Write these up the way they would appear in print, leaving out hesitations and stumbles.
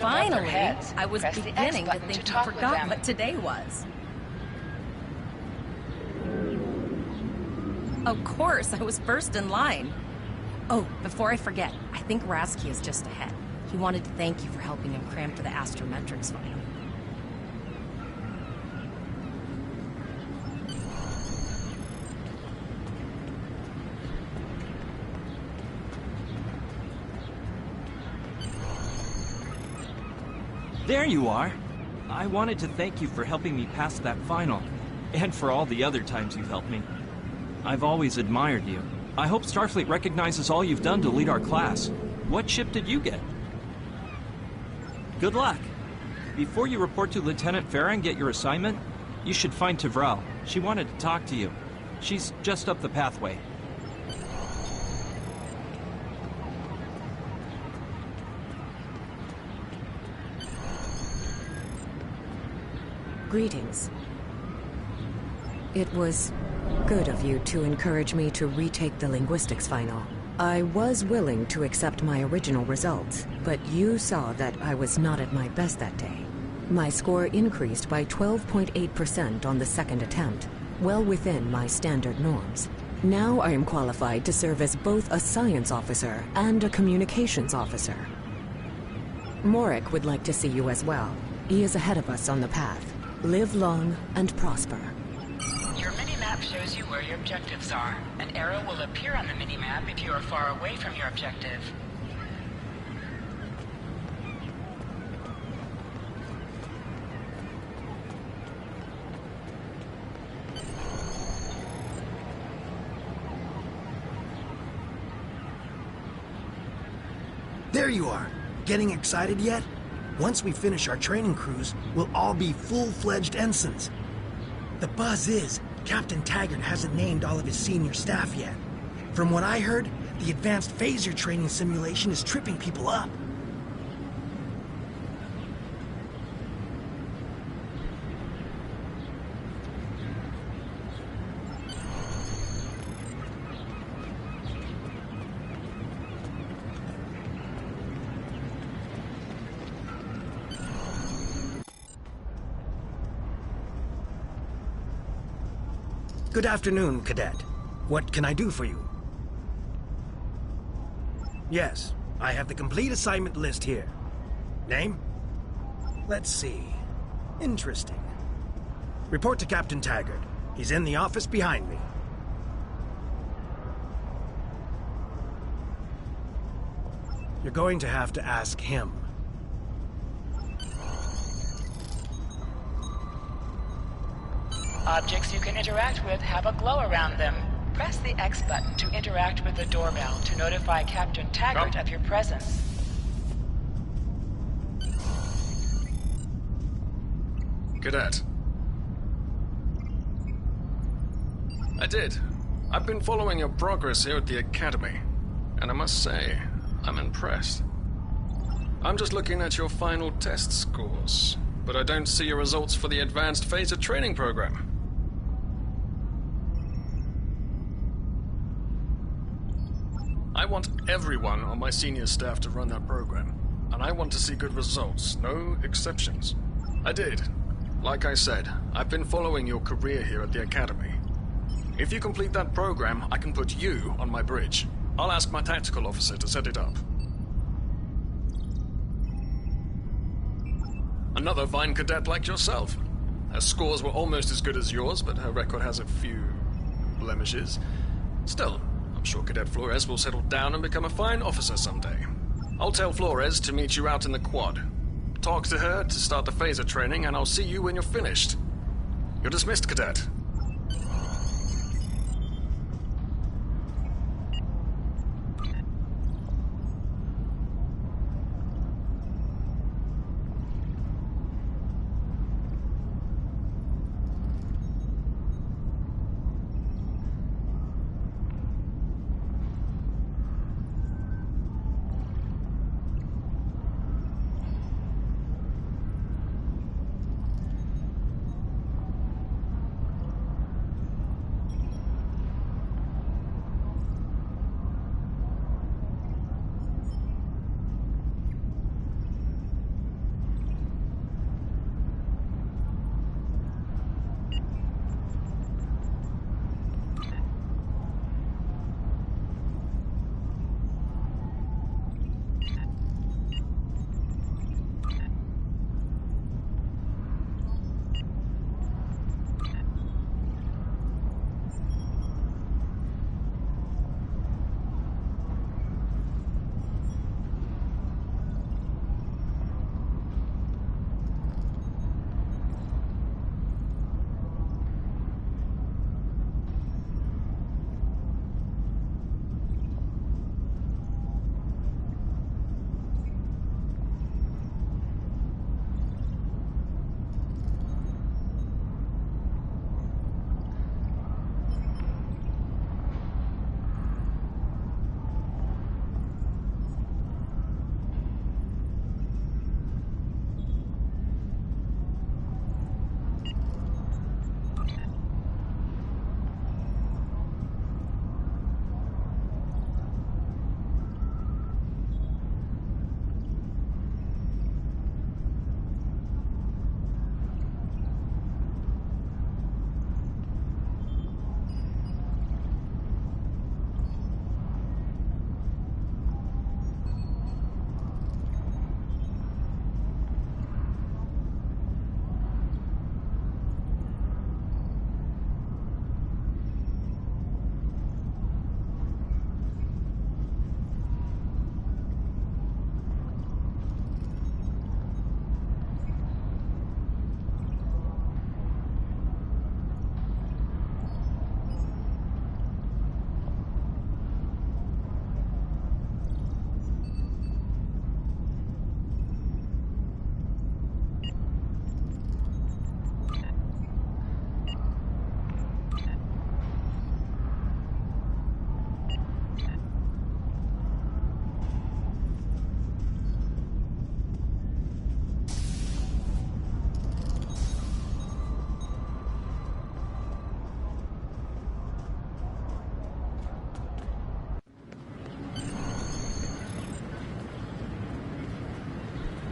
Finally! I was beginning to think you forgot what today was. Of course, I was first in line. Oh, before I forget, I think Rasky is just ahead. He wanted to thank you for helping him cram for the astrometrics final. There you are. I wanted to thank you for helping me pass that final, and for all the other times you've helped me. I've always admired you. I hope Starfleet recognizes all you've done to lead our class. What ship did you get? Good luck. Before you report to Lieutenant Farah and get your assignment, you should find Tvrel. She wanted to talk to you. She's just up the pathway. Greetings. It was good of you to encourage me to retake the linguistics final. I was willing to accept my original results, but you saw that I was not at my best that day. My score increased by 12.8% on the second attempt, well within my standard norms. Now I am qualified to serve as both a science officer and a communications officer. Morik would like to see you as well. He is ahead of us on the path. Live long and prosper. Your mini-map shows you where your objectives are. An arrow will appear on the mini-map if you are far away from your objective. There you are. Getting excited yet? Once we finish our training cruise, we'll all be full-fledged ensigns. The buzz is, Captain Taggart hasn't named all of his senior staff yet. From what I heard, the advanced phaser training simulation is tripping people up. Good afternoon, Cadet. What can I do for you? Yes, I have the complete assignment list here. Name? Let's see. Interesting. Report to Captain Taggart. He's in the office behind me. You're going to have to ask him. Objects you can interact with have a glow around them. Press the X button to interact with the doorbell to notify Captain Taggart of your presence. Cadet. I did. I've been following your progress here at the Academy, and I must say, I'm impressed. I'm just looking at your final test scores, but I don't see your results for the Advanced Phaser Training Program. I want everyone on my senior staff to run that program, and I want to see good results, no exceptions. I did. Like I said, I've been following your career here at the Academy. If you complete that program, I can put you on my bridge. I'll ask my tactical officer to set it up. Another Vine cadet like yourself. Her scores were almost as good as yours, but her record has a few blemishes. Still, I'm sure Cadet Flores will settle down and become a fine officer someday. I'll tell Flores to meet you out in the quad. Talk to her to start the phaser training, and I'll see you when you're finished. You're dismissed, Cadet.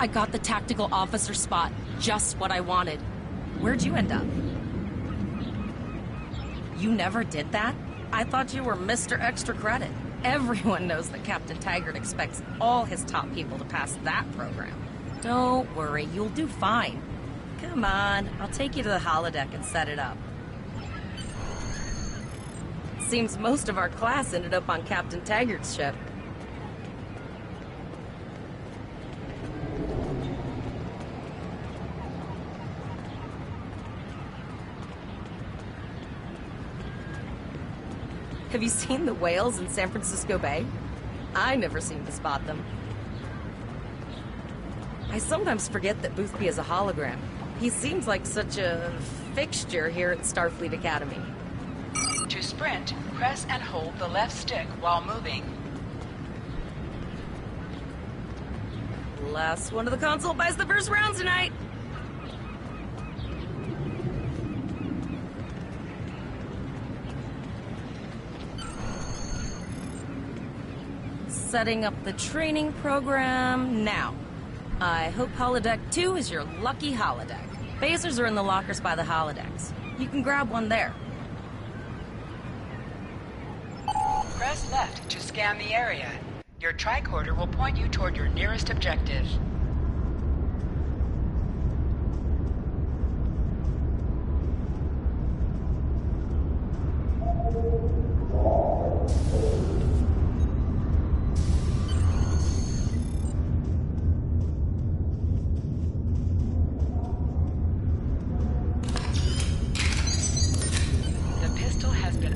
I got the tactical officer spot. Just what I wanted. Where'd you end up? You never did that? I thought you were Mr. Extra Credit. Everyone knows that Captain Taggart expects all his top people to pass that program. Don't worry, you'll do fine. Come on, I'll take you to the holodeck and set it up. Seems most of our class ended up on Captain Taggart's ship. Have you seen the whales in San Francisco Bay? I never seem to spot them. I sometimes forget that Boothby is a hologram. He seems like such a fixture here at Starfleet Academy. To sprint, press and hold the left stick while moving. Last one of the console buys the first round tonight! Setting up the training program now. I hope Holodeck 2 is your lucky holodeck. Phasers are in the lockers by the holodecks. You can grab one there. Press left to scan the area. Your tricorder will point you toward your nearest objective.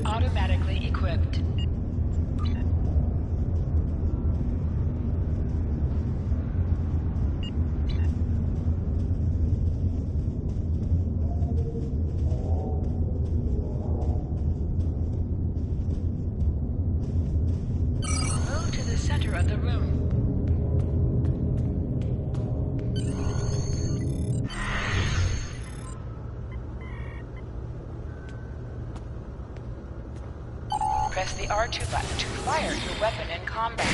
Automatically equipped. Move to the center of the room. Press the R2 button to fire your weapon in combat.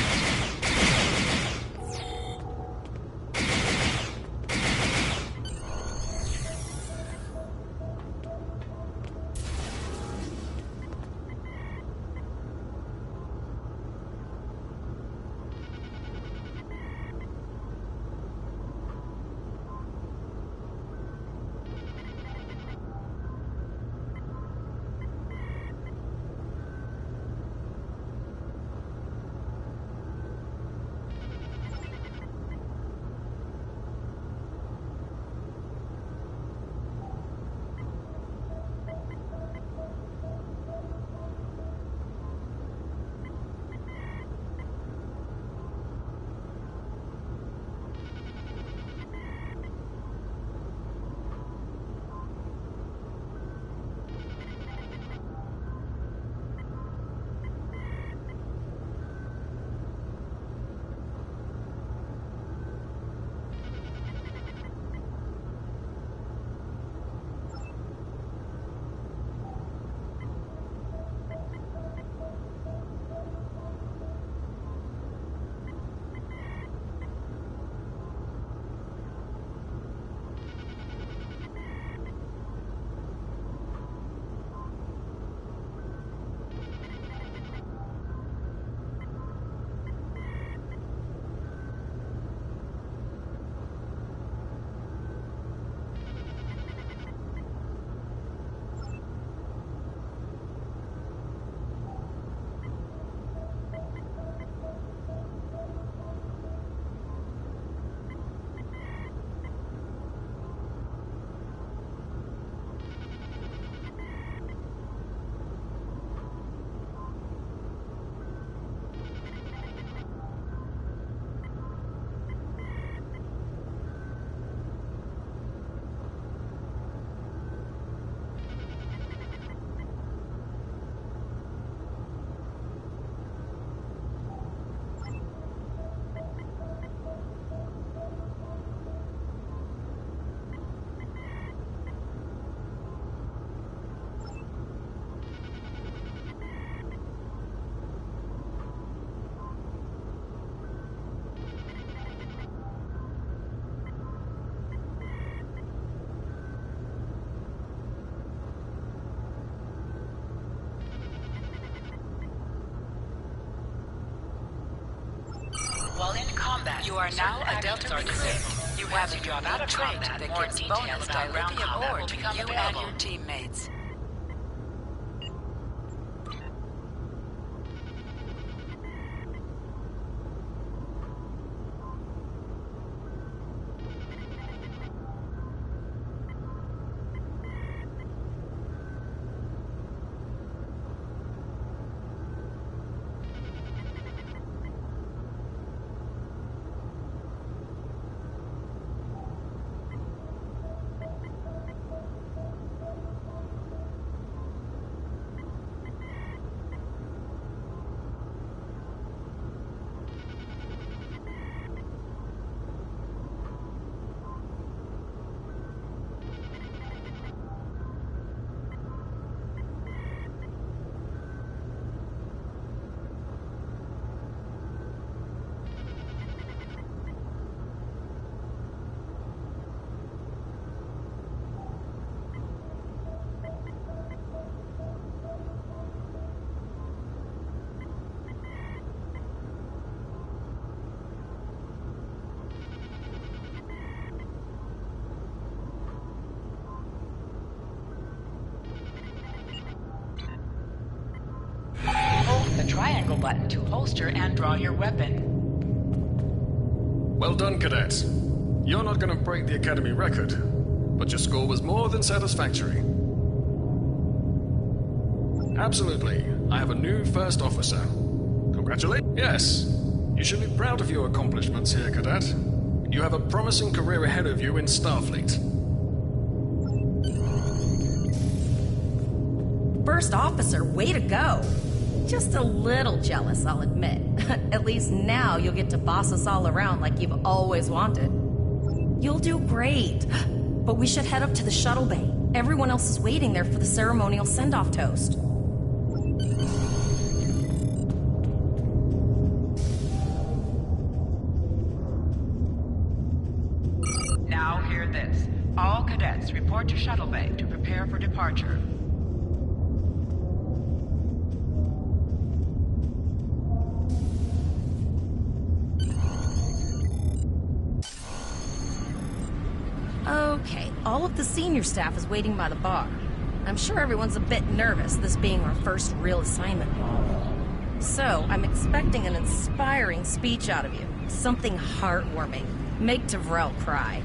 You are now a Delta recruit. You have a unique trait that gives bonus directly aboard to you and your teammates. The triangle button to holster and draw your weapon. Well done, Cadet. You're not going to break the Academy record, but your score was more than satisfactory. Absolutely. I have a new first officer. Congratulations. Yes. You should be proud of your accomplishments here, Cadet. You have a promising career ahead of you in Starfleet. First officer, way to go. Just a little jealous, I'll admit. At least now you'll get to boss us all around like you've always wanted. You'll do great. But we should head up to the shuttle bay. Everyone else is waiting there for the ceremonial send-off toast. Now hear this. All cadets report to shuttle bay to prepare for departure. Okay, all of the senior staff is waiting by the bar. I'm sure everyone's a bit nervous, this being our first real assignment. So, I'm expecting an inspiring speech out of you. Something heartwarming. Make Tavrel cry.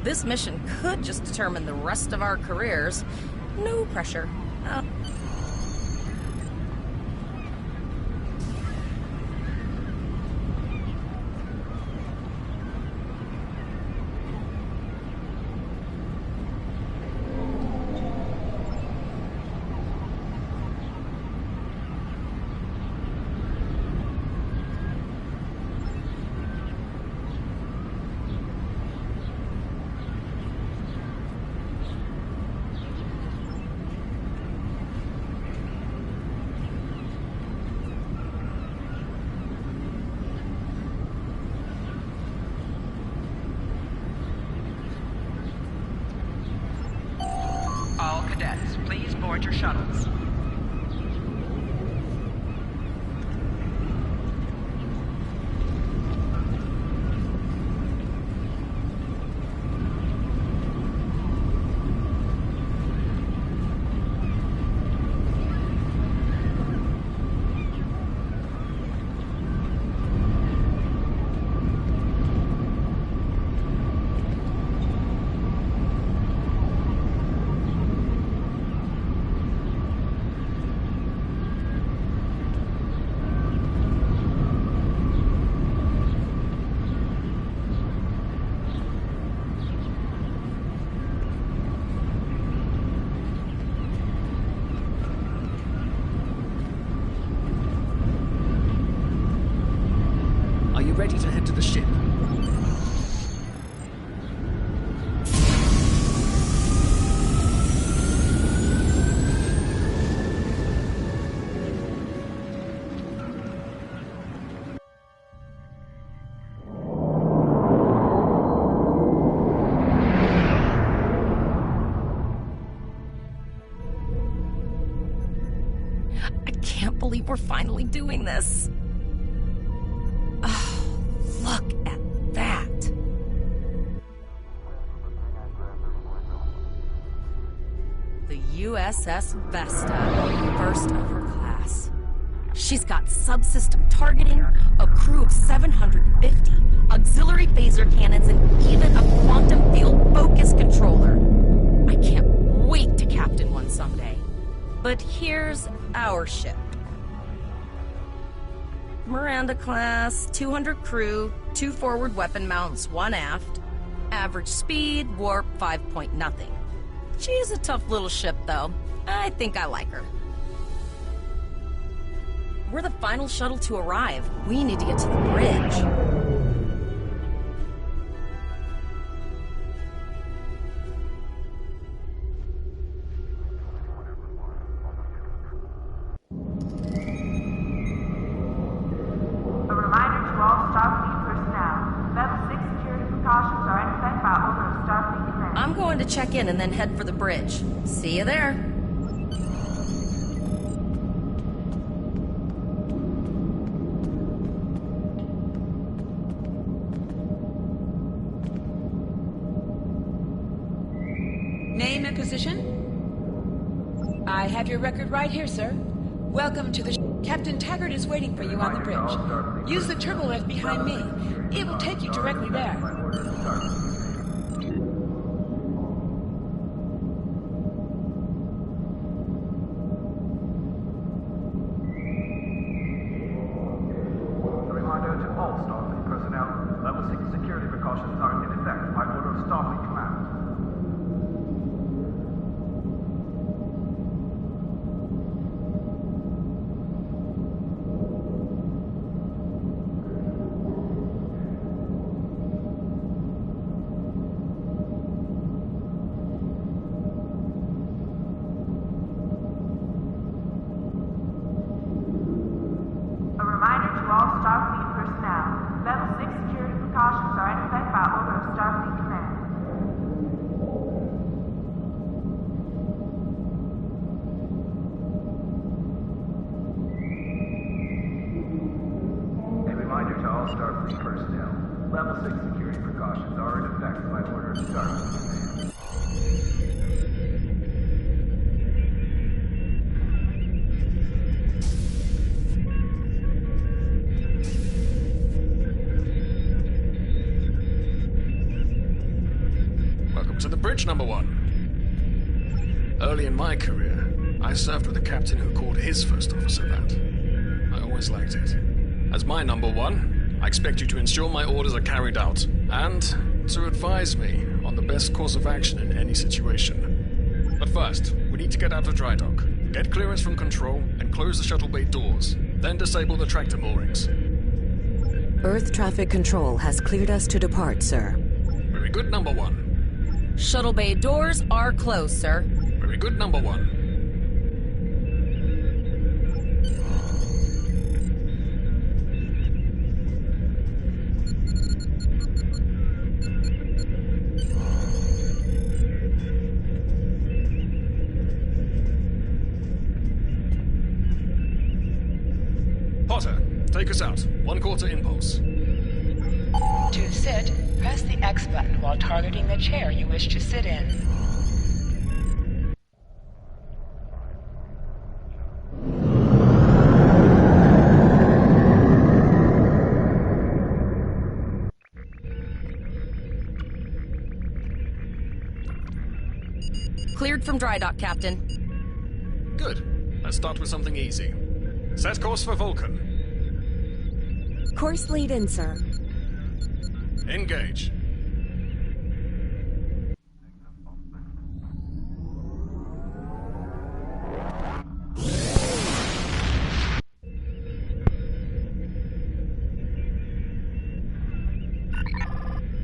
This mission could just determine the rest of our careers. No pressure. All cadets, please board your shuttles. Are you ready to head to the ship? I can't believe we're finally doing this. Oh, look, USS Vesta, first of her class. She's got subsystem targeting, a crew of 750, auxiliary phaser cannons, and even a quantum field focus controller. I can't wait to captain one someday. But here's our ship. Miranda class, 200 crew, 2 forward weapon mounts, 1 aft. Average speed, warp 5.0. She's a tough little ship, though. I think I like her. We're the final shuttle to arrive. We need to get to the bridge. A reminder to all Starfleet personnel. Level 6 security precautions are in effect by order of Starfleet Command. I'm going to check in and then head for the bridge. See you there. Name and position? I have your record right here, sir. Welcome to the Captain Taggart is waiting for you on the bridge. Use the turbo lift behind me. It will take you directly there. A reminder to all Starfleet personnel, level 6 security precautions are in effect by order of Starfleet Command. A reminder to all Starfleet personnel. Level 6 security precautions are in effect by order of Starfleet Command. A reminder to all Starfleet personnel, level 6 security precautions are in effect by order of Starfleet Command. Welcome to the bridge, number 1. Early in my career, I served with a captain who called his first officer that. I always liked it. As my number 1, I expect you to ensure my orders are carried out, and to advise me on the best course of action in any situation. But first, we need to get out of dry dock, get clearance from control, and close the shuttle bay doors, then disable the tractor moorings. Earth traffic control has cleared us to depart, sir. Very good, number 1. Shuttle bay doors are closed, sir. Very good, number 1. Potter, take us out. 1/4 impulse. To sit, press the X button while targeting the chair you wish to sit in. Cleared from dry dock, Captain. Good. Let's start with something easy. Set course for Vulcan. Course lead in, sir. Engage.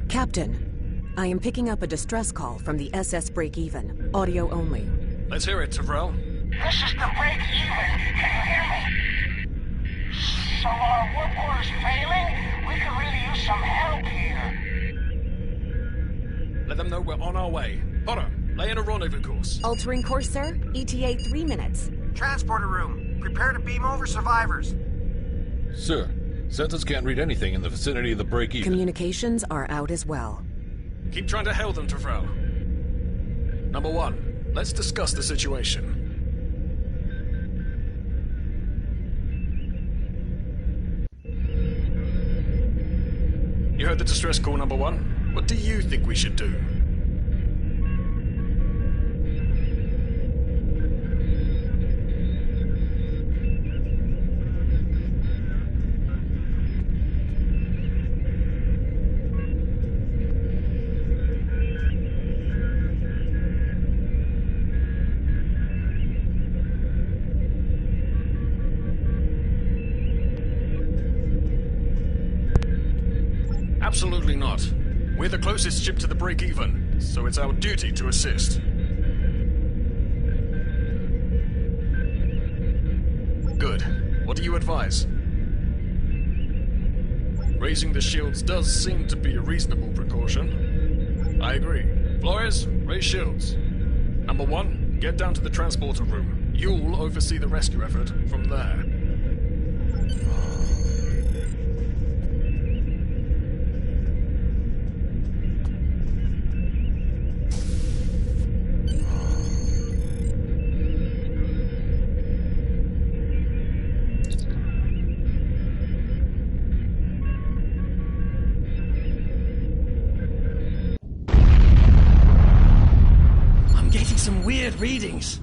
Captain, I am picking up a distress call from the SS Break-Even. Audio only. Let's hear it, Tyrell. This is the Break-Even. Can you hear me? So our work order's failing? We could really use some help here. Let them know we're on our way. Potter, lay in a rendezvous course. Altering course, sir. ETA 3 minutes. Transporter room. Prepare to beam over survivors. Sir, Census can't read anything in the vicinity of the break-even. Communications are out as well. Keep trying to hail them, Tyrell. Number 1, Let's discuss the situation. You heard the distress call, number one. What do you think we should do? Absolutely not. We're the closest ship to the break-even, so it's our duty to assist. Good. What do you advise? Raising the shields does seem to be a reasonable precaution. I agree. Flores, raise shields. Number one, get down to the transporter room. You'll oversee the rescue effort from there. Some weird readings.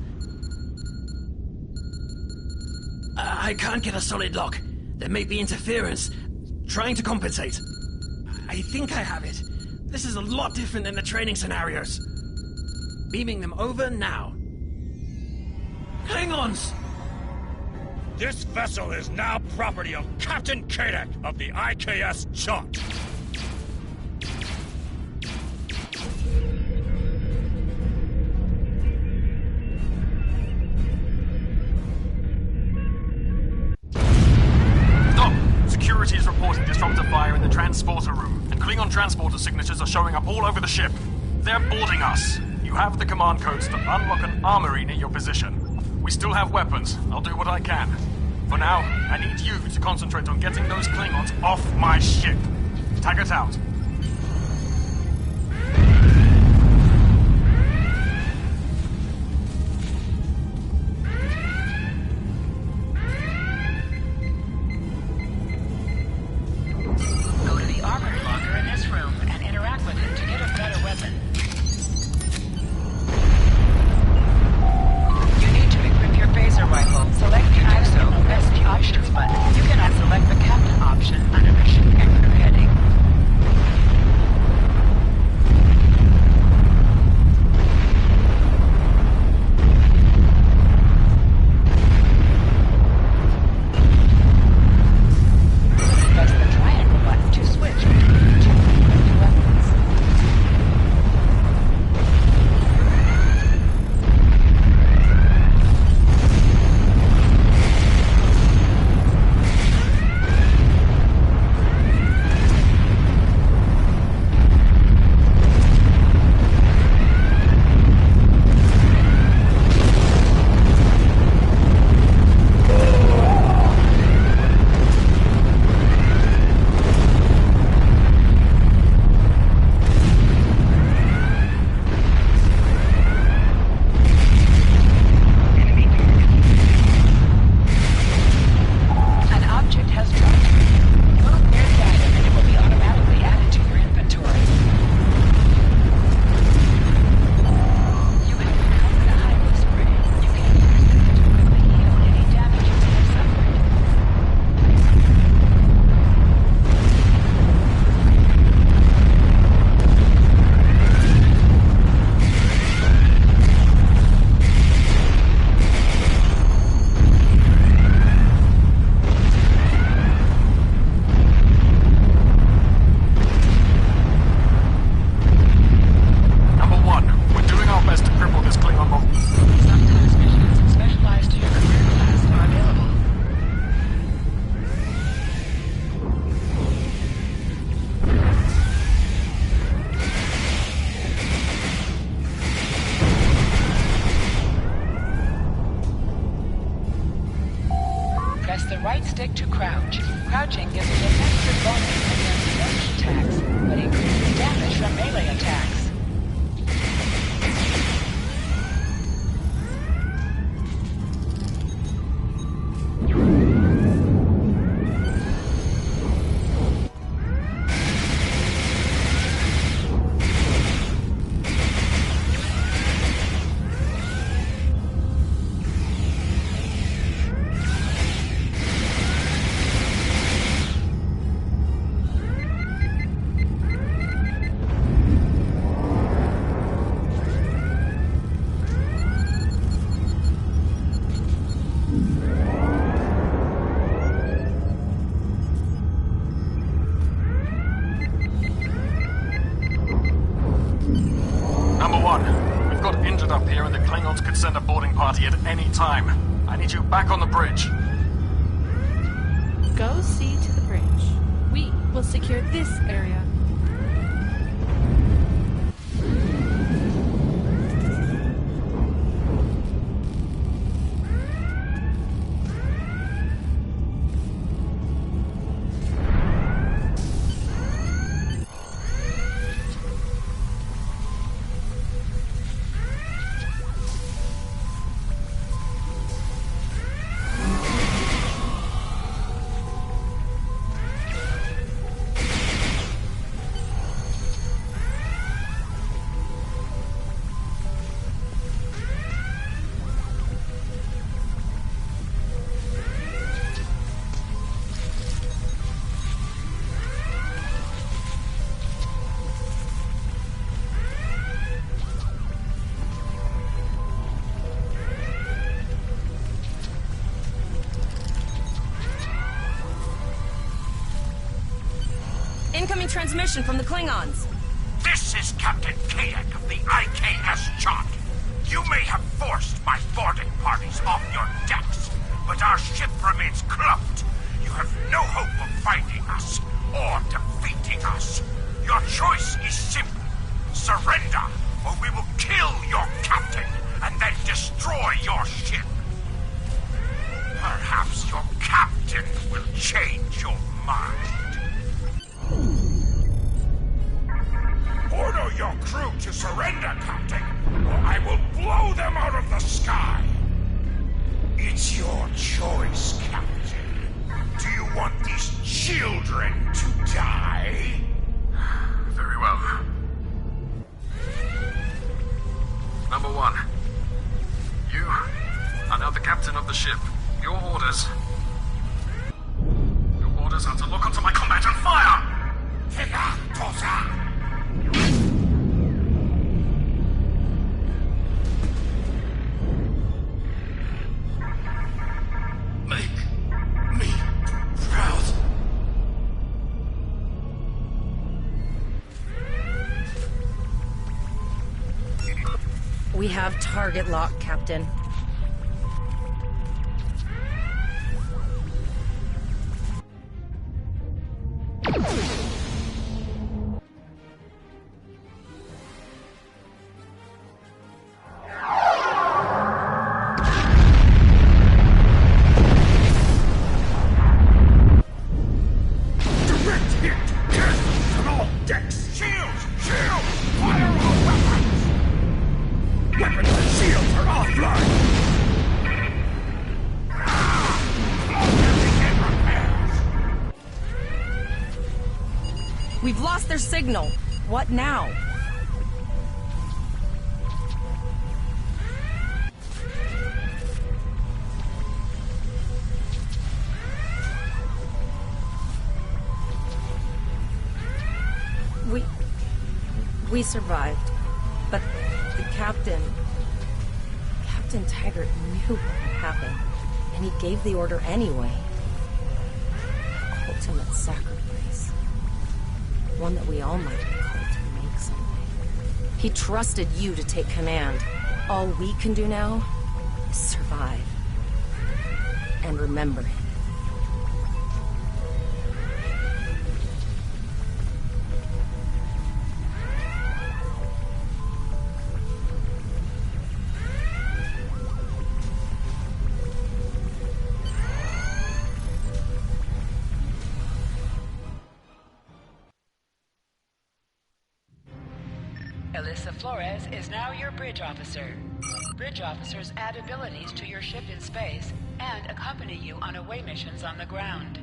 I can't get a solid lock. There may be interference. Trying to compensate. I think I have it. This is a lot different than the training scenarios. Beaming them over now. Klingons! This vessel is now property of Captain Kadek of the IKS Chunk. Security is reporting disruptor fire in the transporter room, and Klingon transporter signatures are showing up all over the ship. They're boarding us. You have the command codes to unlock an armory near your position. We still have weapons. I'll do what I can. For now, I need you to concentrate on getting those Klingons off my ship. Taggart out. right stick to crouch. Crouching gives a defensive bonus against ranged attacks, but increases damage from melee attacks. Number one, we've got injured up here and the Klingons could send a boarding party at any time. I need you back on the bridge. Go see to the bridge. We will secure this area. Incoming transmission from the Klingons. This is Captain Kadek of the IKS Chart. You may have forced my boarding parties off your decks, but our ship remains clubbed. You have no hope of finding us or defeating us. Your choice is simple. Surrender, or we will kill your captain and then destroy your ship. Perhaps your captain will change your mind. Order your crew to surrender, Captain, or I will blow them out of the sky. It's your choice, Captain. Do you want these children to die? Very well. Number one, you are now the captain of the ship. Your orders are to look onto my combat and fire! Make me proud. We have target lock, Captain. We've lost their signal. What now? We survived. But the Captain Taggart knew what had happened. And he gave the order anyway. Ultimate sacrifice. One that we all might be called to make someday. He trusted you to take command. All we can do now is survive. And remember him. Alyssa Flores is now your bridge officer. Bridge officers add abilities to your ship in space and accompany you on away missions on the ground.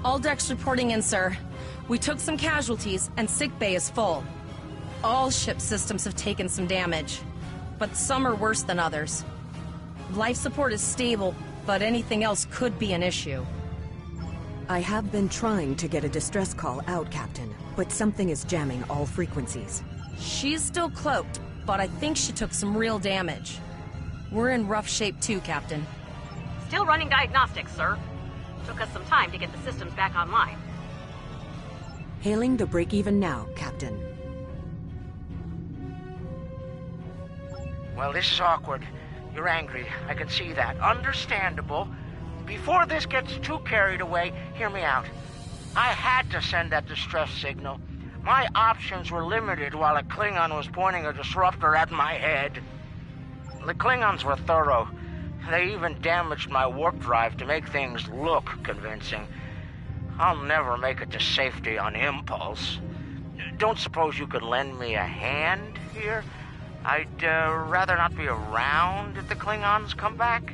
All decks reporting in, sir. We took some casualties, and sickbay is full. All ship systems have taken some damage, but some are worse than others. Life support is stable, but anything else could be an issue. I have been trying to get a distress call out, Captain, but something is jamming all frequencies. She's still cloaked, but I think she took some real damage. We're in rough shape too, Captain. Still running diagnostics, sir. Took us some time to get the systems back online. Hailing the break-even now, Captain. Well, this is awkward. You're angry. I can see that. Understandable. Before this gets too carried away, hear me out. I had to send that distress signal. My options were limited while a Klingon was pointing a disruptor at my head. The Klingons were thorough. They even damaged my warp drive to make things look convincing. I'll never make it to safety on impulse. Don't suppose you could lend me a hand here? I'd rather not be around if the Klingons come back.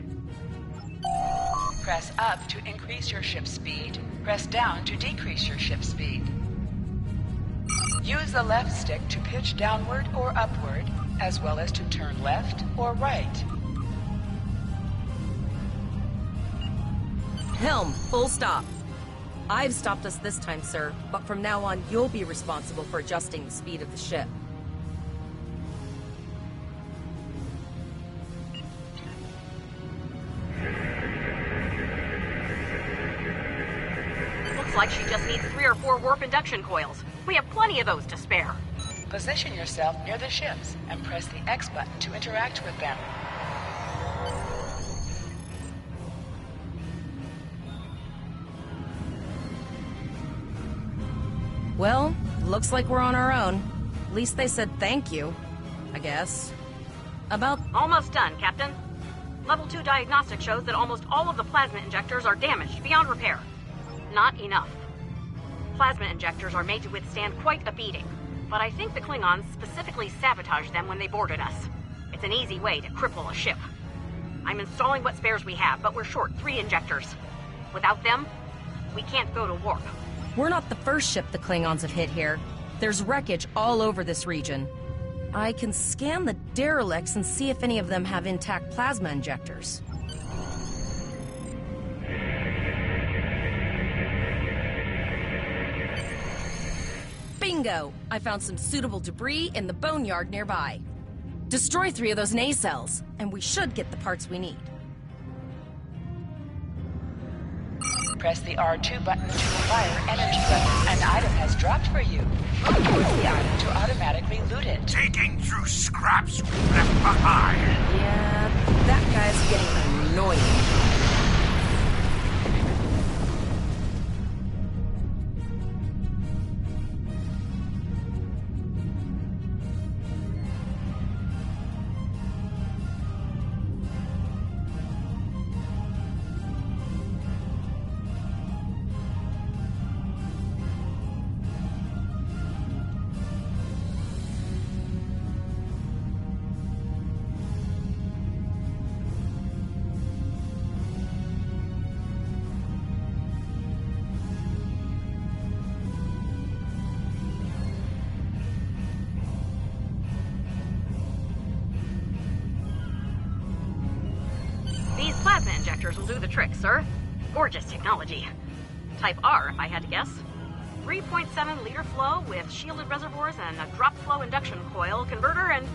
Press up to increase your ship speed. Press down to decrease your ship speed. Use the left stick to pitch downward or upward, as well as to turn left or right. Helm, full stop. I've stopped us this time, sir, but from now on, you'll be responsible for adjusting the speed of the ship. Looks like she just needs 3 or 4 warp induction coils. We have plenty of those to spare. Position yourself near the ships and press the X button to interact with them. Well, looks like we're on our own. At least they said thank you, I guess. Almost done, Captain. Level 2 diagnostic shows that almost all of the plasma injectors are damaged beyond repair. Not enough. Plasma injectors are made to withstand quite a beating, but I think the Klingons specifically sabotaged them when they boarded us. It's an easy way to cripple a ship. I'm installing what spares we have, but we're short 3 injectors. Without them, we can't go to warp. We're not the first ship the Klingons have hit here. There's wreckage all over this region. I can scan the derelicts and see if any of them have intact plasma injectors. Bingo! I found some suitable debris in the boneyard nearby. Destroy 3 of those nacelles, and we should get the parts we need. Press the R2 button to acquire energy weapon. An item has dropped for you. Use the item to automatically loot it. Digging through scraps we left behind. Yeah, that guy's getting annoying. Plasma injectors will do the trick, sir. Gorgeous technology. Type R, if I had to guess. 3.7 liter flow with shielded reservoirs and a drop flow induction coil converter and...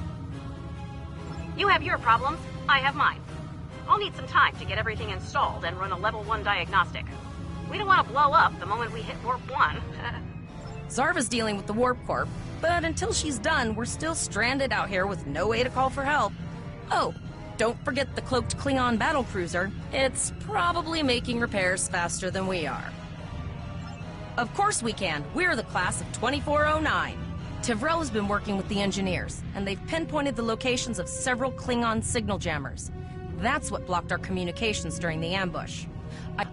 You have your problems, I have mine. I'll need some time to get everything installed and run a level 1 diagnostic. We don't want to blow up the moment we hit warp 1. Zarva's dealing with the warp corp, but until she's done, we're still stranded out here with no way to call for help. Oh, don't forget the cloaked Klingon battlecruiser. It's probably making repairs faster than we are. Of course we can. We're the class of 2409. Tivrel has been working with the engineers, and they've pinpointed the locations of several Klingon signal jammers. That's what blocked our communications during the ambush.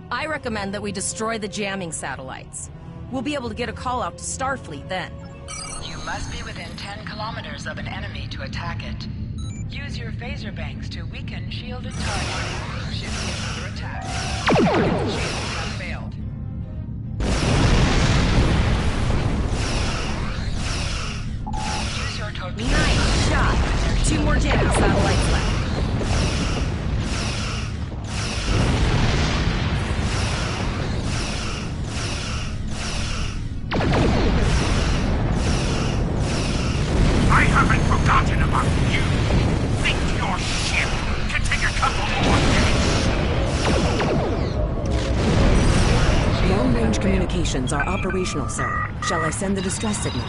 I recommend that we destroy the jamming satellites. We'll be able to get a call out to Starfleet then. You must be within 10 kilometers of an enemy to attack it. Use your phaser banks to weaken shielded targets. Ships under attack. Shields have failed. torpedo. Nice shot. 2 more jamming satellites left. I haven't forgotten about you. Think your ship can take a couple more days. Long-range communications are operational, sir. Shall I send the distress signal?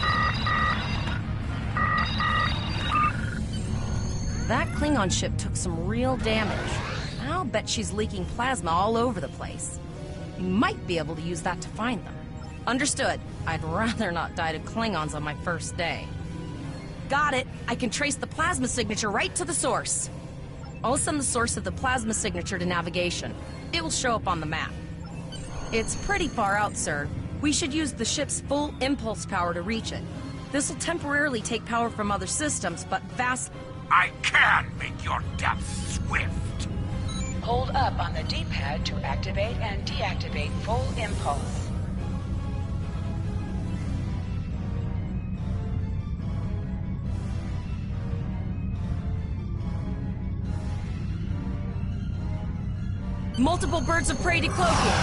That Klingon ship took some real damage. I'll bet she's leaking plasma all over the place. You might be able to use that to find them. Understood. I'd rather not die to Klingons on my first day. Got it. I can trace the plasma signature right to the source. I'll send the source of the plasma signature to navigation. It will show up on the map. It's pretty far out, sir. We should use the ship's full impulse power to reach it. This will temporarily take power from other systems, but I can make your death swift. Hold up on the D-pad to activate and deactivate full impulse. Multiple birds of prey decloaking.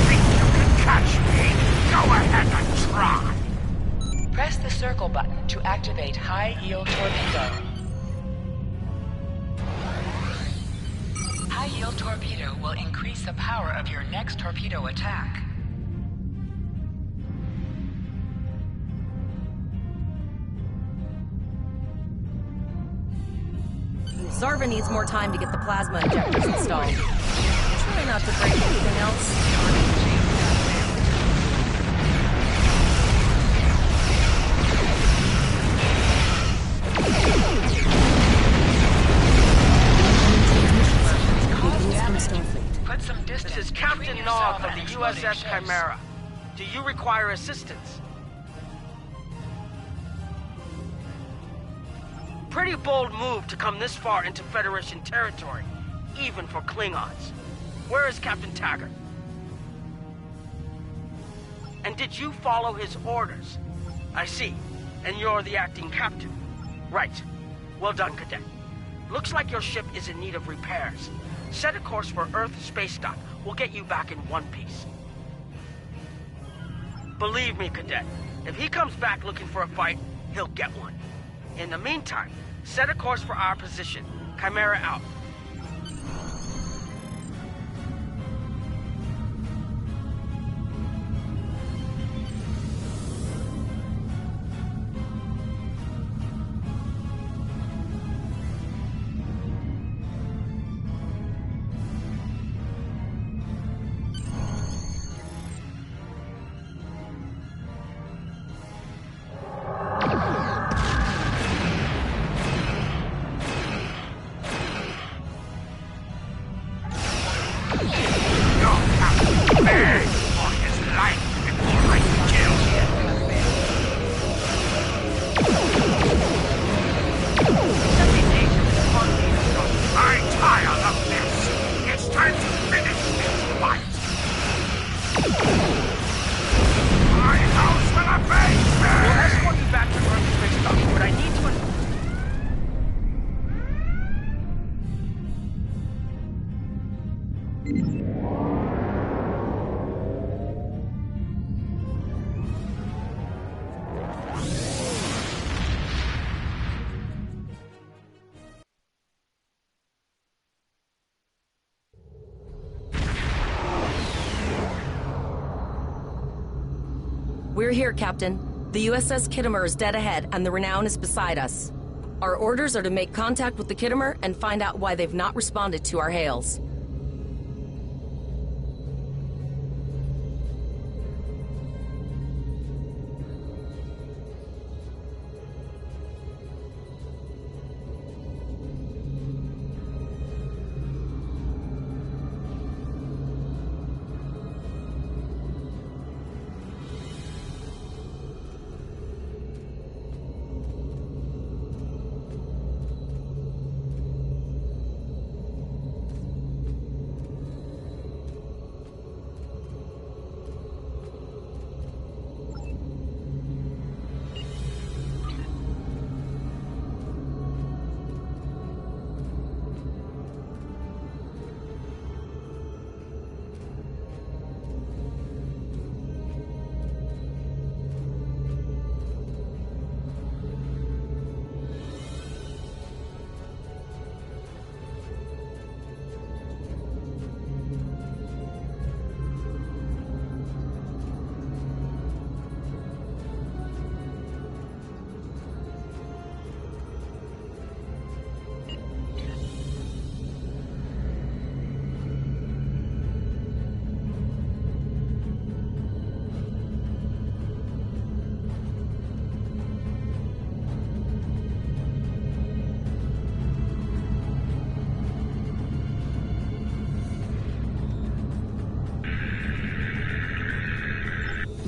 Think you can catch me? Go ahead and try. Press the circle button to activate high-yield torpedo. High-yield torpedo will increase the power of your next torpedo attack. Zarva needs more time to get the plasma injectors installed. Try not to break anything else. Put some distance. This is Captain Nog of the USS Chimera. Do you require assistance? Pretty bold move to come this far into Federation territory, even for Klingons. Where is Captain Taggart? And did you follow his orders? I see. And you're the acting captain. Right. Well done, Cadet. Looks like your ship is in need of repairs. Set a course for Earth space dock. We'll get you back in one piece. Believe me, Cadet, if he comes back looking for a fight, he'll get one. In the meantime, set a course for our position. Chimera out. We're here, Captain. The USS Kittimer is dead ahead, and the Renown is beside us. Our orders are to make contact with the Kittimer and find out why they've not responded to our hails.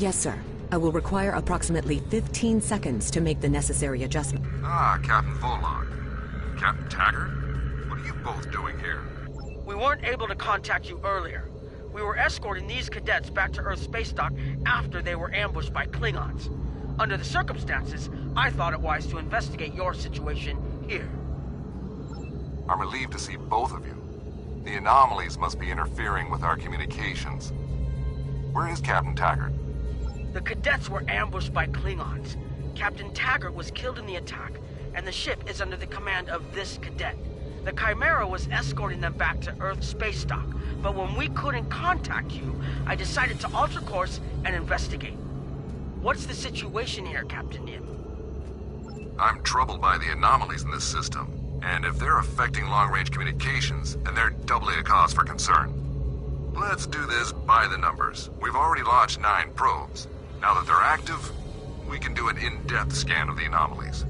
Yes, sir. I will require approximately 15 seconds to make the necessary adjustment. Ah, Captain Volog. Captain Taggart? What are you both doing here? We weren't able to contact you earlier. We were escorting these cadets back to Earth space dock after they were ambushed by Klingons. Under the circumstances, I thought it wise to investigate your situation here. I'm relieved to see both of you. The anomalies must be interfering with our communications. Where is Captain Taggart? The cadets were ambushed by Klingons. Captain Taggart was killed in the attack, and the ship is under the command of this cadet. The Chimera was escorting them back to Earth space dock, but when we couldn't contact you, I decided to alter course and investigate. What's the situation here, Captain Nim? I'm troubled by the anomalies in this system, and if they're affecting long-range communications, then they're doubly a cause for concern. Let's do this by the numbers. We've already launched 9 probes. Now that they're active, we can do an in-depth scan of the anomalies.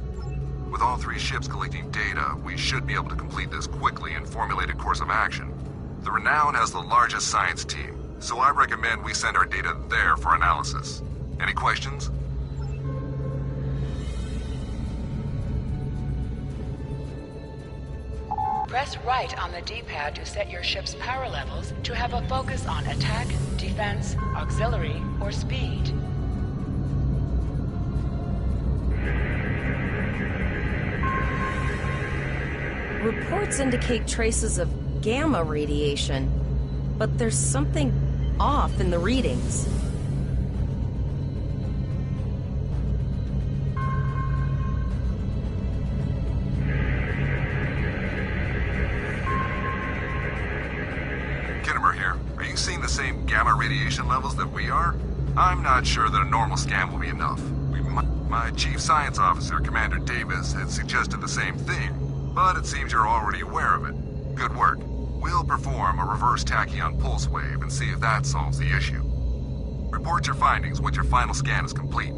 With all 3 ships collecting data, we should be able to complete this quickly and formulate a course of action. The Renown has the largest science team, so I recommend we send our data there for analysis. Any questions? Press right on the D-pad to set your ship's power levels to have a focus on attack, defense, auxiliary, or speed. Reports indicate traces of gamma radiation, but there's something off in the readings. Kittimer here. Are you seeing the same gamma radiation levels that we are? I'm not sure that a normal scan will be enough. My Chief Science Officer, Commander Davis, had suggested the same thing, but it seems you're already aware of it. Good work. We'll perform a reverse tachyon pulse wave and see if that solves the issue. Report your findings once your final scan is complete.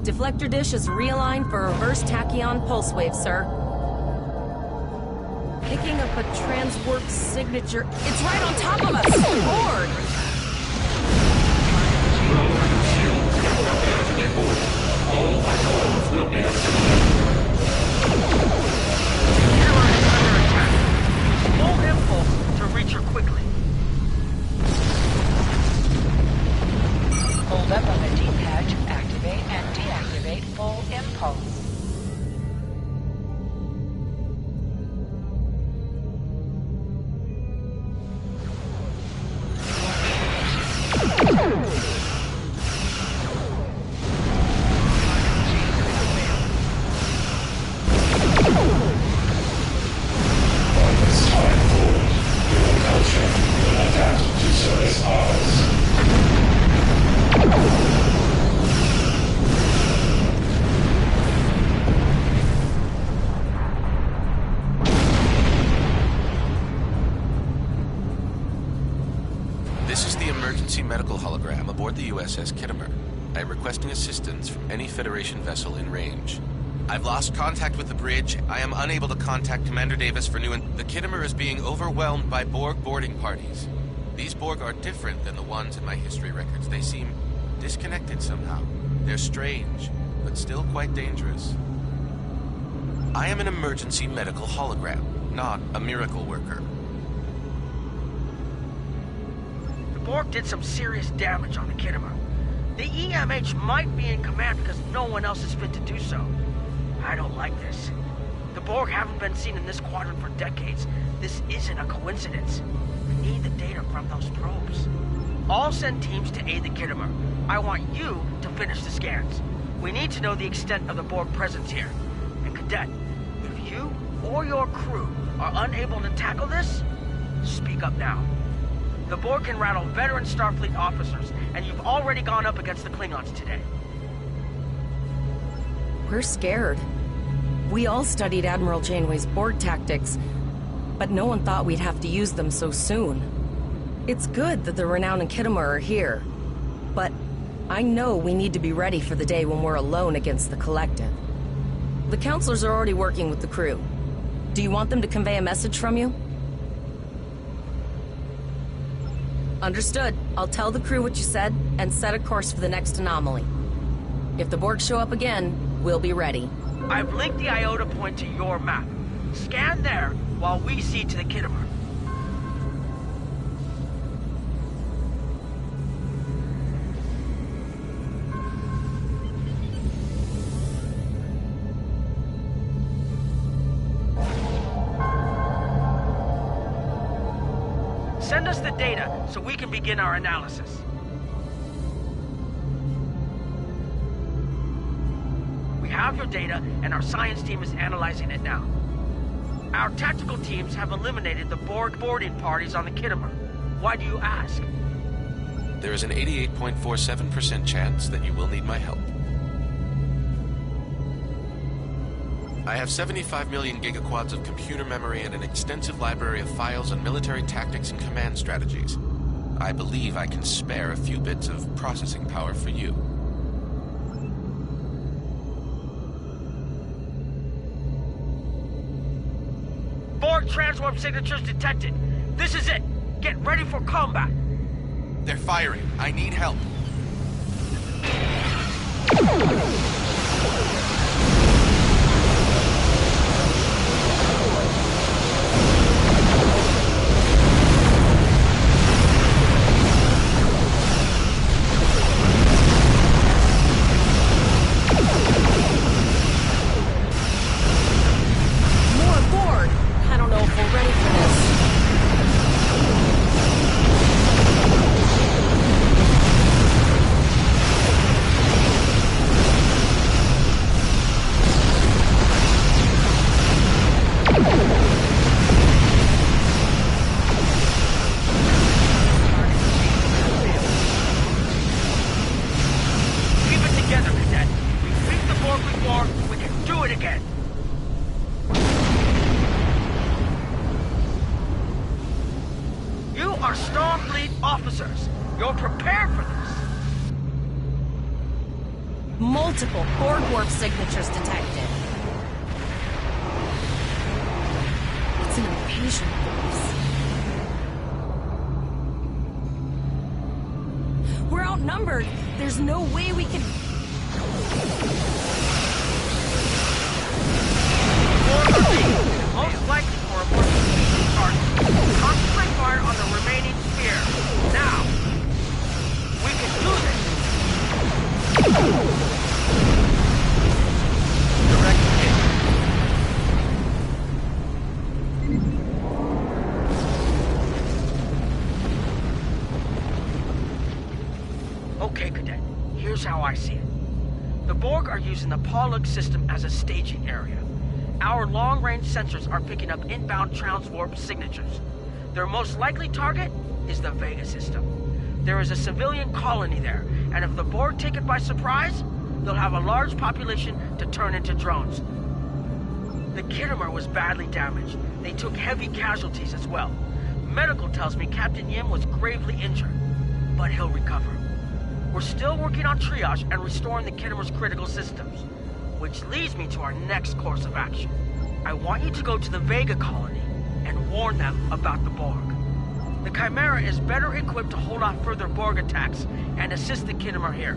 Deflector dish is realigned for reverse tachyon pulse wave, sir. Picking up a transwarp signature. It's right on top of us! Lord! Full impulse to reach her quickly. Hold up on the D-pad to activate and deactivate full impulse. Medical hologram aboard the USS Kittimer. I am requesting assistance from any Federation vessel in range. I've lost contact with the bridge. I am unable to contact Commander Davis for new... The Kittimer is being overwhelmed by Borg boarding parties. These Borg are different than the ones in my history records. They seem disconnected somehow. They're strange, but still quite dangerous. I am an emergency medical hologram, not a miracle worker. Borg did some serious damage on the Kittimer. The EMH might be in command because no one else is fit to do so. I don't like this. The Borg haven't been seen in this quadrant for decades. This isn't a coincidence. We need the data from those probes. I'll send teams to aid the Kittimer. I want you to finish the scans. We need to know the extent of the Borg presence here. And Cadet, if you or your crew are unable to tackle this, speak up now. The Borg can rattle veteran Starfleet officers, and you've already gone up against the Klingons today. We're scared. We all studied Admiral Janeway's Borg tactics, but no one thought we'd have to use them so soon. It's good that the Renown and Kittimer are here, but I know we need to be ready for the day when we're alone against the Collective. The counselors are already working with the crew. Do you want them to convey a message from you? Understood. I'll tell the crew what you said and set a course for the next anomaly. If the Borg show up again, we'll be ready. I've linked the iota point to your map. Scan there while we see to the Kittimer. Send us the data so we can begin our analysis. We have your data, and our science team is analyzing it now. Our tactical teams have eliminated the Borg boarding parties on the Kittimer. Why do you ask? There is an 88.47% chance that you will need my help. I have 75 million gigaquads of computer memory and an extensive library of files on military tactics and command strategies. I believe I can spare a few bits of processing power for you. Borg transwarp signatures detected. This is it. Get ready for combat. They're firing. I need help. are Starfleet officers. You're prepared for this. Multiple Borg warp signatures detected. It's an invasion force. We're outnumbered. There's no way we can... Most likely for a more strategic target. Concentrate fire on the remaining sphere. Now, we can do this. Direct hit. Okay, Cadet. Here's how I see it. The Borg are using the Pollock system as a staging area. Our long-range sensors are picking up inbound transwarp signatures. Their most likely target is the Vega system. There is a civilian colony there, and if the Borg take it by surprise, they'll have a large population to turn into drones. The Kittimer was badly damaged. They took heavy casualties as well. Medical tells me Captain Yim was gravely injured, but he'll recover. We're still working on triage and restoring the Kittimer's critical systems. Which leads me to our next course of action. I want you to go to the Vega colony and warn them about the Borg. The Chimera is better equipped to hold off further Borg attacks and assist the Kittimer here.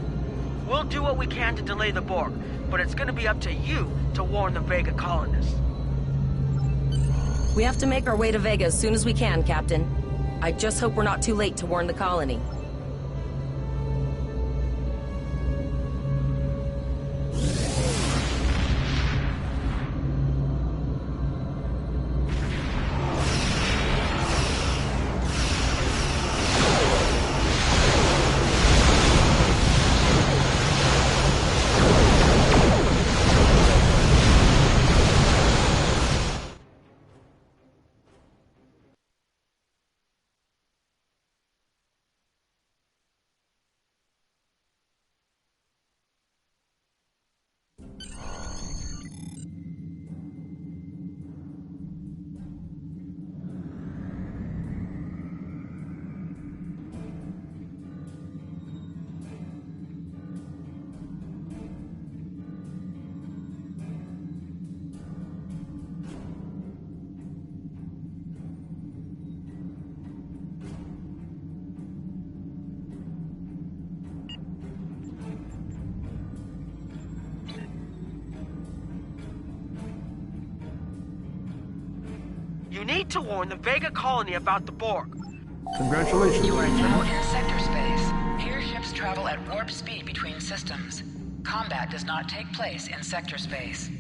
We'll do what we can to delay the Borg, but it's going to be up to you to warn the Vega colonists. We have to make our way to Vega as soon as we can, Captain. I just hope we're not too late to warn the colony. You need to warn the Vega colony about the Borg. Congratulations, You are Lieutenant. now in sector space. Here ships travel at warp speed between systems. Combat does not take place in sector space.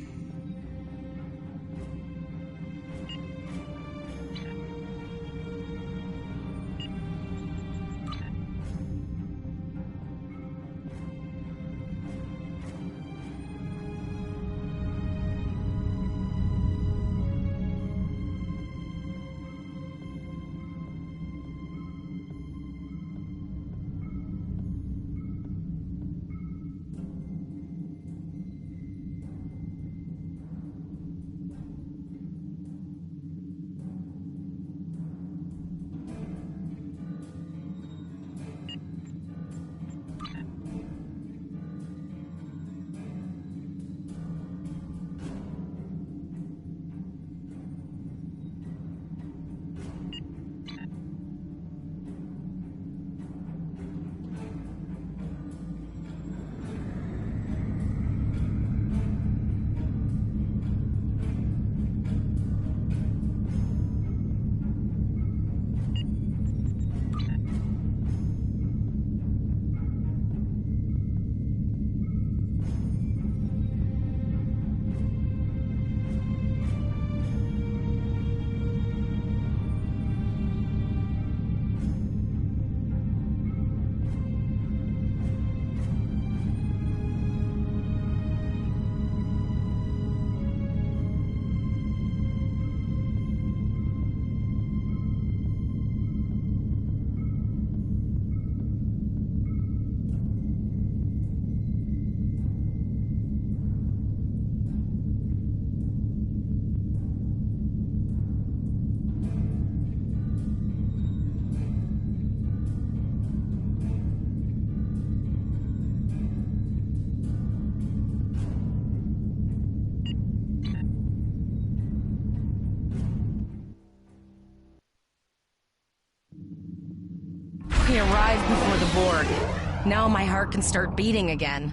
We arrived before the Borg. Now my heart can start beating again.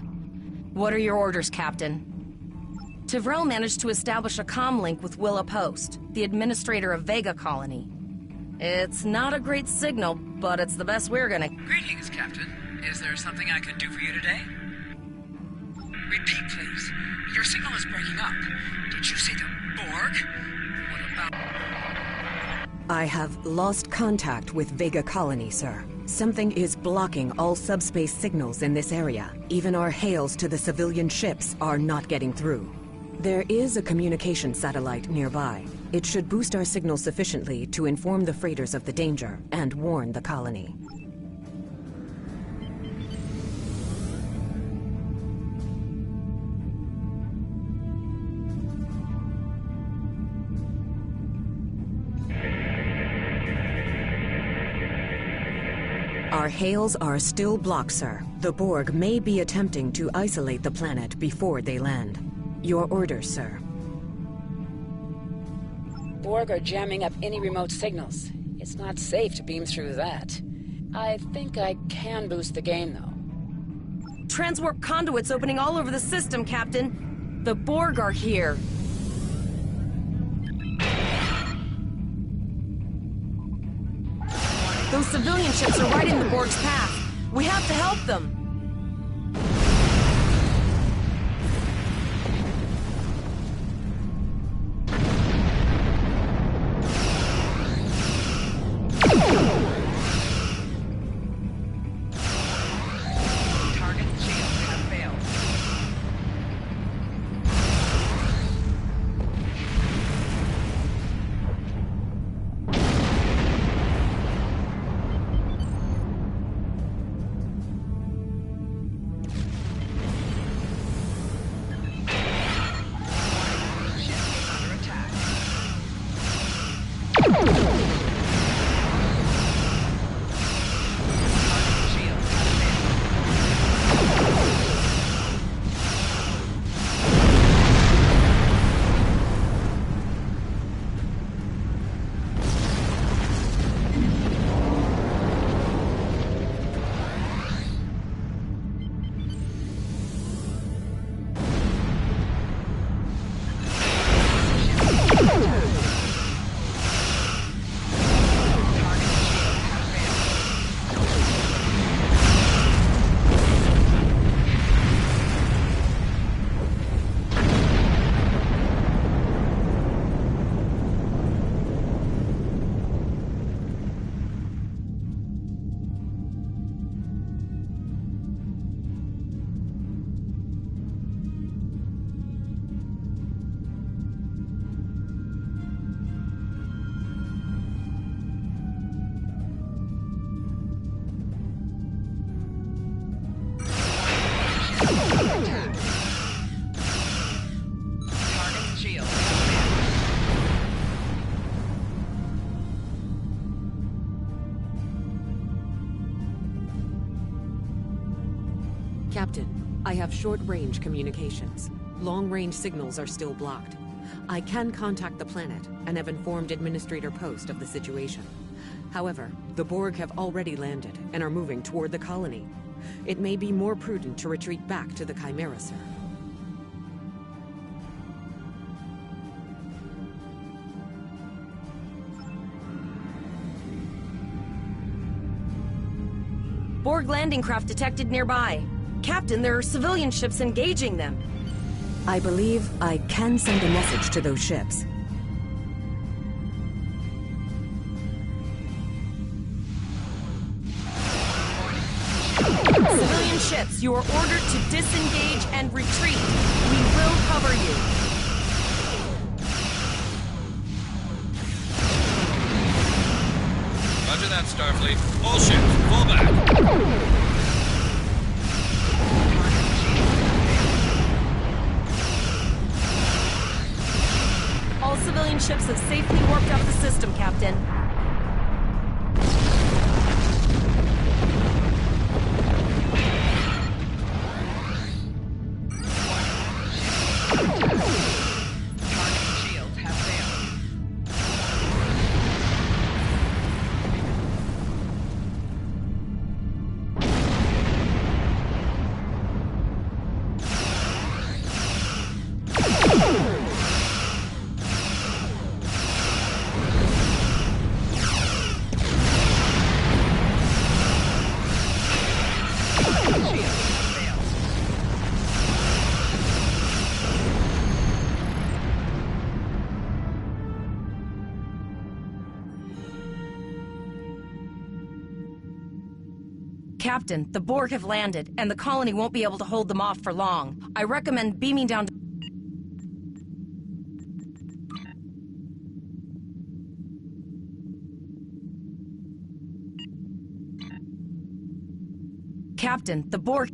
What are your orders, Captain? Tivrell managed to establish a comm link with Willa Post, the administrator of Vega Colony. It's not a great signal, but it's the best we're gonna... Greetings, Captain. Is there something I can do for you today? Repeat, please. Your signal is breaking up. Did you say the Borg? What about... I have lost contact with Vega Colony, sir. Something is blocking all subspace signals in this area. Even our hails to the civilian ships are not getting through. There is a communication satellite nearby. It should boost our signal sufficiently to inform the freighters of the danger and warn the colony. Our hails are still blocked, sir. The Borg may be attempting to isolate the planet before they land. Your orders, sir. Borg are jamming up any remote signals. It's not safe to beam through that. I think I can boost the gain, though. Transwarp conduits opening all over the system, Captain. The Borg are here. Those civilian ships are right in the Borg's path. We have to help them. Captain, I have short-range communications. Long-range signals are still blocked. I can contact the planet and have informed Administrator Post of the situation. However, the Borg have already landed and are moving toward the colony. It may be more prudent to retreat back to the Chimera, sir. Borg landing craft detected nearby. Captain, there are civilian ships engaging them. I believe I can send a message to those ships. Civilian ships, you are ordered to disengage and retreat. We will cover you. Roger that, Starfleet. All ships, pull back. All civilian ships have safely warped out of the system, Captain. Shields have failed. Captain, the Borg have landed, and the colony won't be able to hold them off for long. I recommend beaming down to... Captain, the Borg...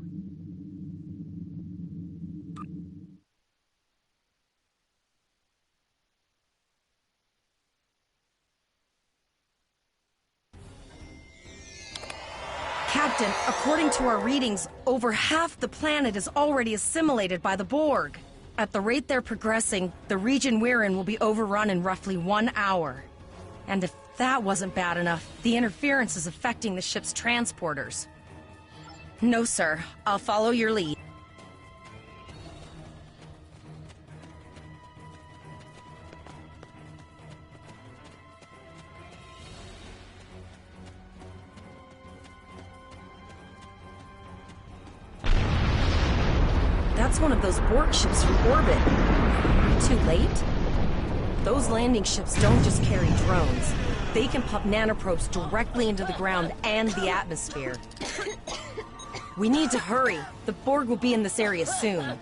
Captain, according to our readings, over half the planet is already assimilated by the Borg. At the rate they're progressing, the region we're in will be overrun in roughly 1 hour. And if that wasn't bad enough, the interference is affecting the ship's transporters. No, sir. I'll follow your lead. That's one of those Borg ships from orbit. Too late? Those landing ships don't just carry drones. They can pump nanoprobes directly into the ground and the atmosphere. We need to hurry. The Borg will be in this area soon.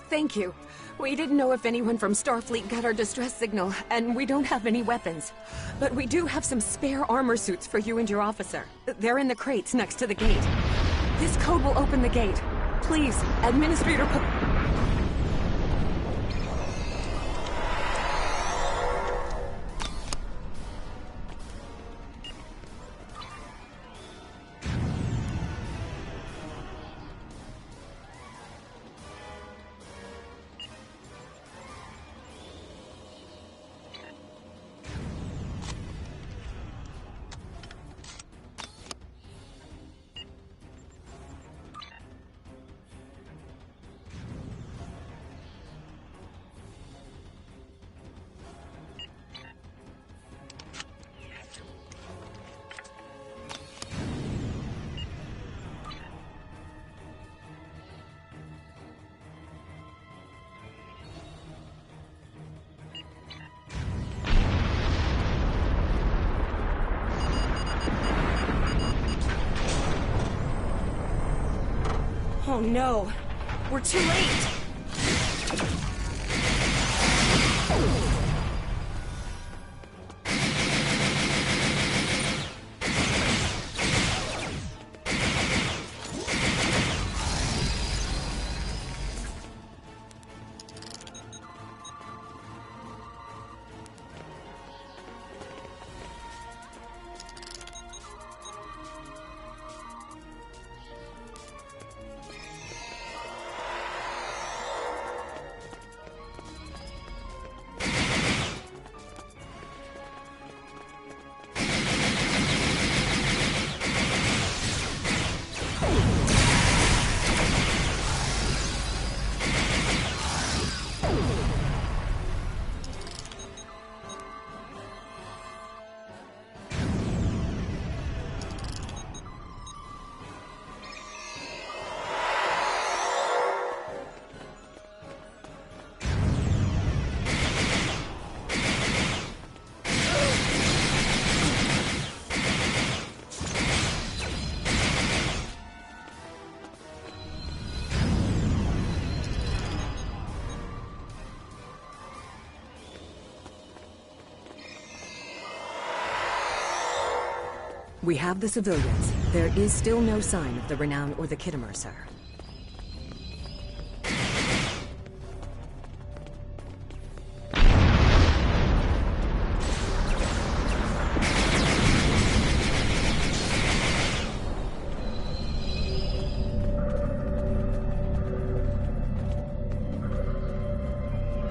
Thank you. We didn't know if anyone from Starfleet got our distress signal, and we don't have any weapons. But we do have some spare armor suits for you and your officer. They're in the crates next to the gate. This code will open the gate. Please, Administrator... Oh no. We're too late! We have the civilians. There is still no sign of the Renown or the Kittimer, sir.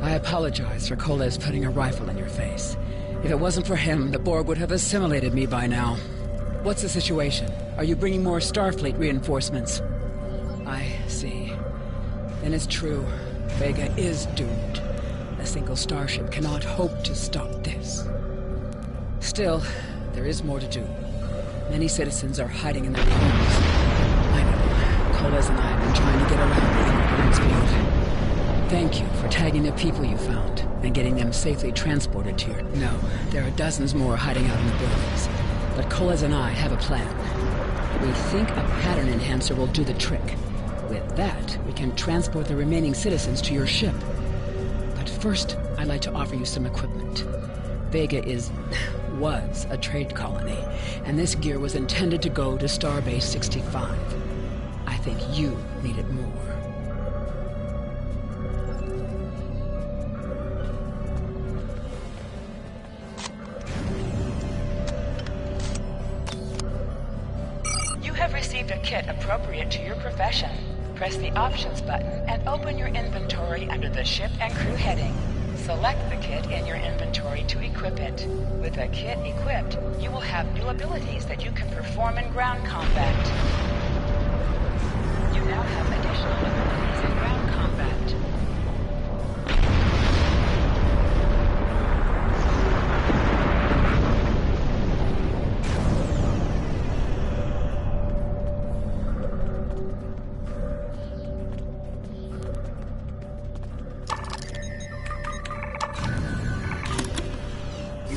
I apologize for Koles putting a rifle in your face. If it wasn't for him, the Borg would have assimilated me by now. What's the situation? Are you bringing more Starfleet reinforcements? I see. Then it's true. Vega is doomed. A single starship cannot hope to stop this. Still, there is more to do. Many citizens are hiding in their homes. I know. Koles and I have been trying to get around the immigrants field. Thank you for tagging the people you found and getting them safely transported to your... No, there are dozens more hiding out in the buildings. But Koles and I have a plan. We think a pattern enhancer will do the trick. With that, we can transport the remaining citizens to your ship. But first, I'd like to offer you some equipment. Vega was a trade colony, and this gear was intended to go to Starbase 65. I think you need it more. A kit appropriate to your profession. Press the Options button and open your inventory under the Ship and Crew heading. Select the kit in your inventory to equip it. With a kit equipped, you will have new abilities that you can perform in ground combat. You now have additional abilities in ground combat.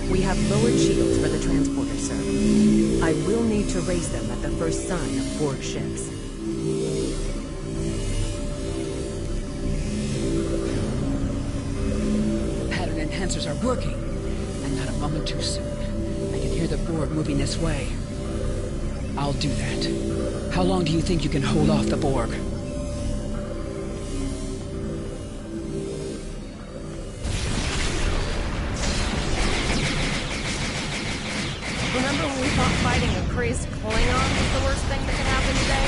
We have lowered shields for the transporter, sir. I will need to raise them at the first sign of Borg ships. The pattern enhancers are working, and not a moment too soon. I can hear the Borg moving this way. I'll do that. How long do you think you can hold off the Borg? Remember when we thought fighting a crazed Klingon was the worst thing that could happen today?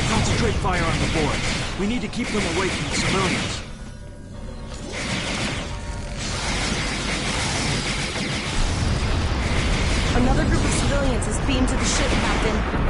Concentrate fire on the Borg. We need to keep them away from the civilians. Another group of civilians is beamed to the ship, Captain.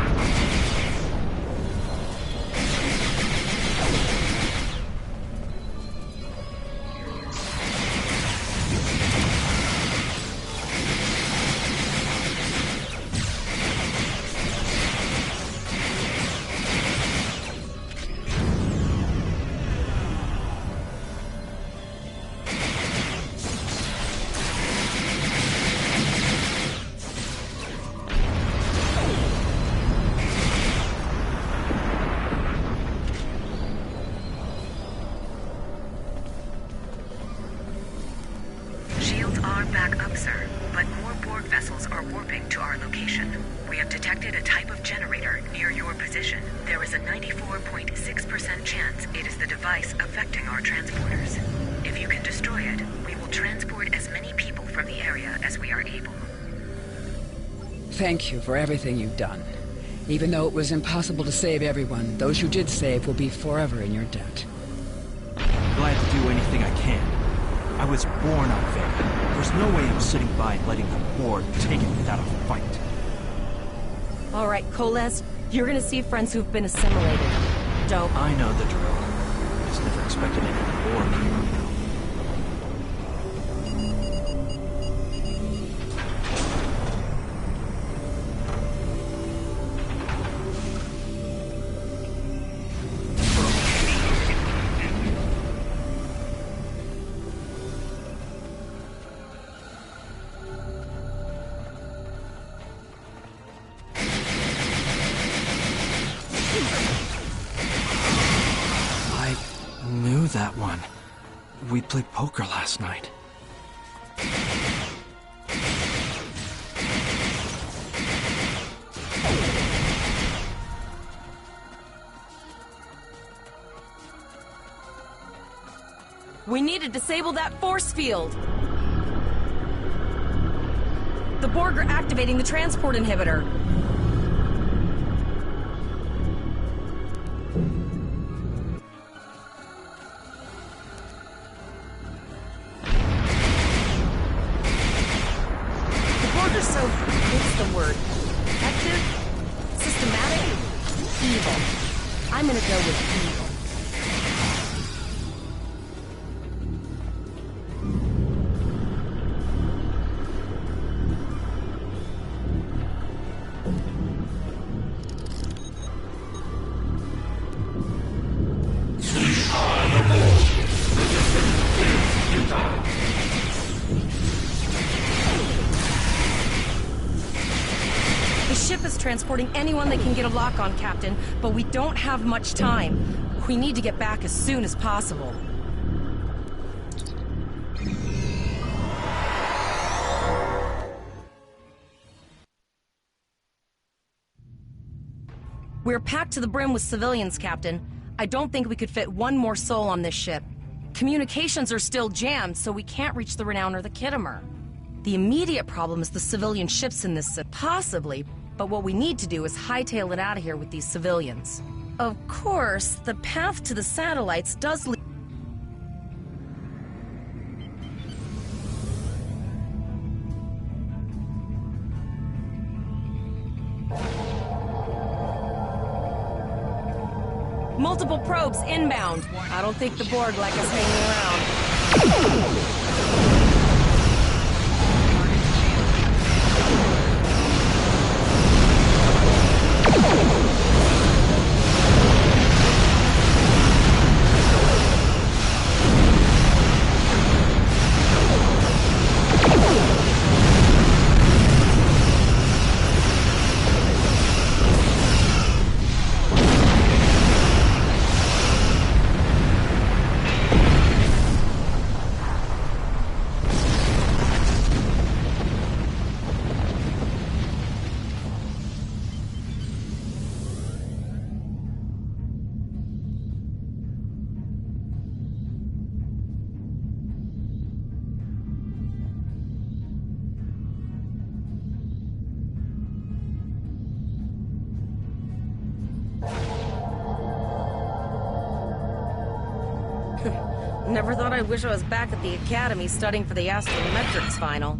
We have detected a type of generator near your position. There is a 94.6% chance it is the device affecting our transporters. If you can destroy it, we will transport as many people from the area as we are able. Thank you for everything you've done. Even though it was impossible to save everyone, those you did save will be forever in your debt. Glad to do anything I can. I was born on Vega. There's no way I'm sitting by and letting the Borg take it without a fight. All right, Koles, you're gonna see friends who've been assimilated. Don't... I know the drill. Just never expected any of the Borg hero. That one. We played poker last night. We need to disable that force field! The Borg are activating the transport inhibitor. What's the word? Effective? Systematic? Evil. I'm gonna go with evil. Transporting anyone they can get a lock on, Captain, but we don't have much time. We need to get back as soon as possible. We're packed to the brim with civilians, Captain. I don't think we could fit one more soul on this ship. Communications are still jammed, so we can't reach the Renown or the Kittimer. The immediate problem is the civilian ships in this ship, possibly. But what we need to do is hightail it out of here with these civilians. Of course, the path to the satellites does lead... Multiple probes inbound. I don't think the Borg like us hanging around. Never thought I'd wish I was back at the Academy studying for the astrometrics final.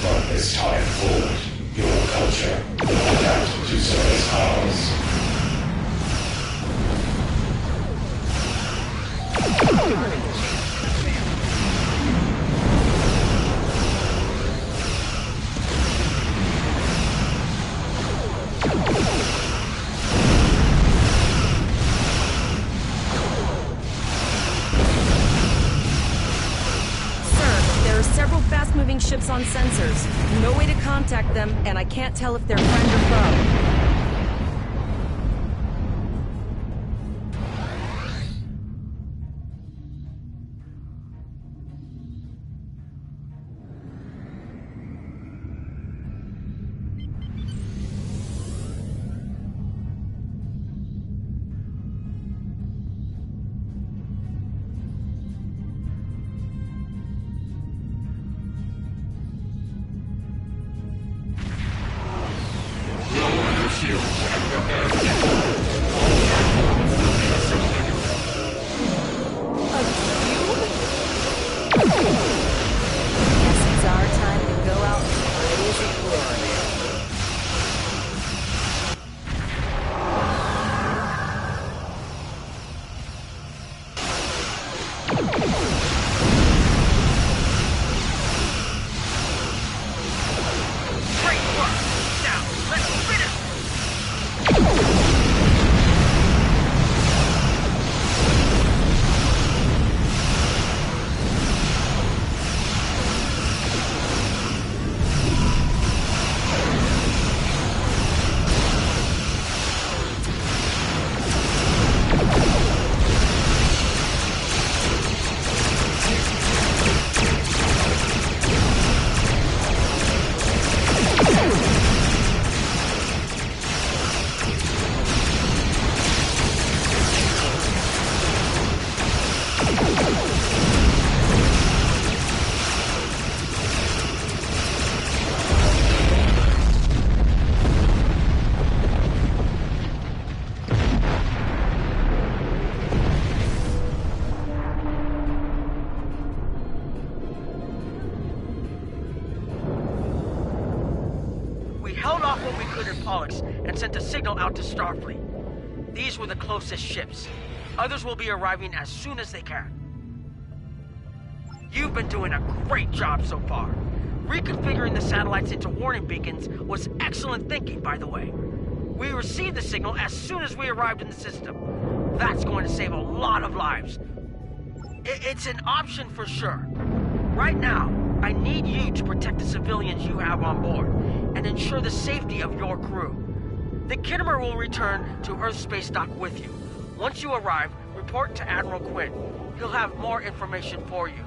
From this time forward, your culture will adapt to serve ours. Ships on sensors. No way to contact them, and I can't tell if they're friend or foe. held off what we could in Pollux and sent a signal out to Starfleet. These were the closest ships. Others will be arriving as soon as they can. You've been doing a great job so far. Reconfiguring the satellites into warning beacons was excellent thinking, by the way. We received the signal as soon as we arrived in the system. That's going to save a lot of lives. It's an option for sure. Right now, I need you to protect the civilians you have on board and ensure the safety of your crew. The Kittimer will return to Earth Space Dock with you. Once you arrive, report to Admiral Quinn. He'll have more information for you.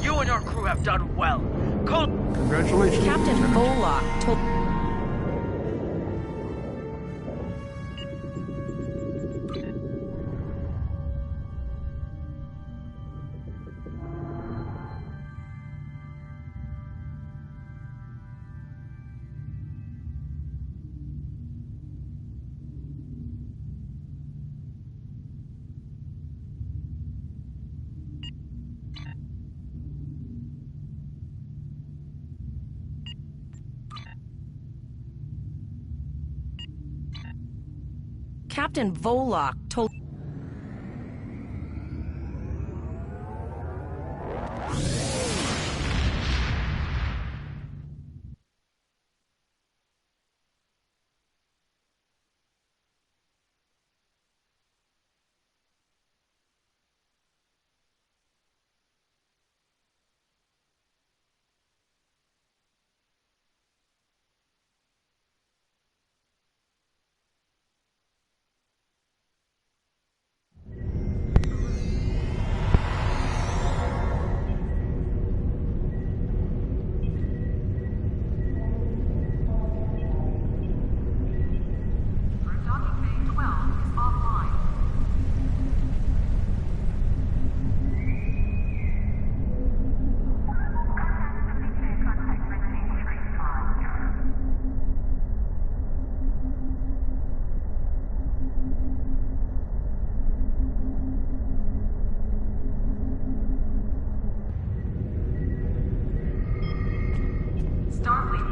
You and your crew have done well. Congratulations. Captain Volok told... Captain Volok told... Starfleet